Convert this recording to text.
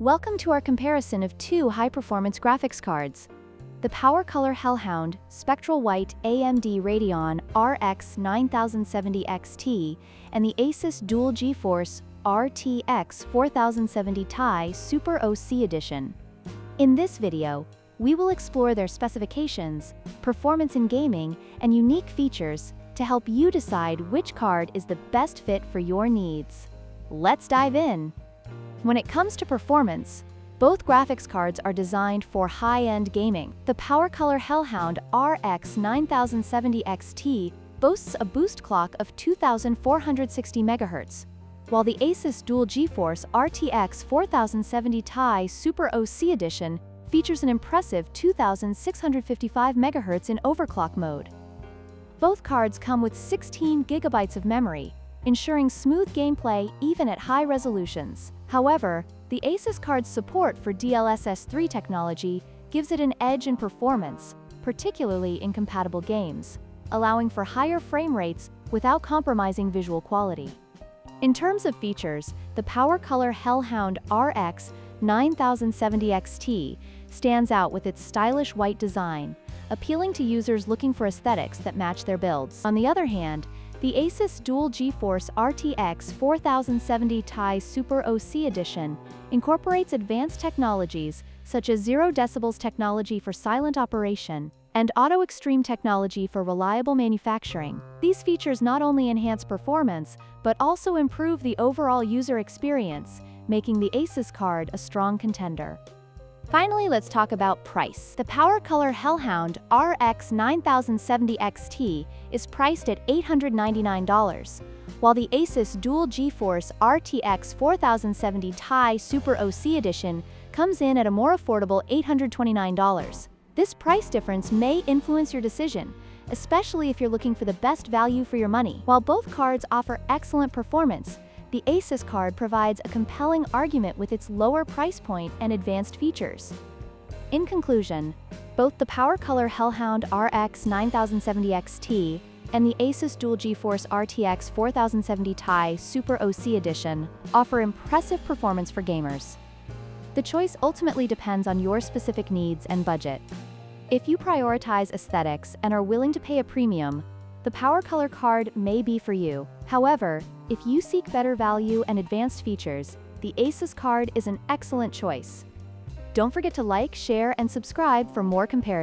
Welcome to our comparison of two high-performance graphics cards. The PowerColor Hellhound Spectral White AMD Radeon RX 9070 XT and the ASUS Dual GeForce RTX 4070 Ti Super OC Edition. In this video, we will explore their specifications, performance in gaming, and unique features to help you decide which card is the best fit for your needs. Let's dive in. When it comes to performance, both graphics cards are designed for high-end gaming. The PowerColor Hellhound RX 9070 XT boasts a boost clock of 2460 MHz, while the ASUS Dual GeForce RTX 4070 Ti Super OC Edition features an impressive 2655 MHz in overclock mode. Both cards come with 16 GB of memory, ensuring smooth gameplay even at high resolutions. However, the ASUS card's support for DLSS 3 technology gives it an edge in performance, particularly in compatible games, allowing for higher frame rates without compromising visual quality. In terms of features, the PowerColor Hellhound RX 9070 XT stands out with its stylish white design, appealing to users looking for aesthetics that match their builds. On the other hand, the ASUS Dual GeForce RTX 4070 Ti Super OC Edition incorporates advanced technologies such as 0 decibels technology for silent operation and Auto Extreme technology for reliable manufacturing. These features not only enhance performance, but also improve the overall user experience, making the ASUS card a strong contender. Finally, let's talk about price. The PowerColor Hellhound RX 9070 XT is priced at $899, while the ASUS Dual GeForce RTX 4070 Ti Super OC Edition comes in at a more affordable $829. This price difference may influence your decision, especially if you're looking for the best value for your money. While both cards offer excellent performance, the ASUS card provides a compelling argument with its lower price point and advanced features. In conclusion, both the PowerColor Hellhound RX 9070 XT and the ASUS Dual GeForce RTX 4070 Ti Super OC Edition offer impressive performance for gamers. The choice ultimately depends on your specific needs and budget. If you prioritize aesthetics and are willing to pay a premium, the PowerColor card may be for you. However, if you seek better value and advanced features, the ASUS card is an excellent choice. Don't forget to like, share, and subscribe for more comparisons.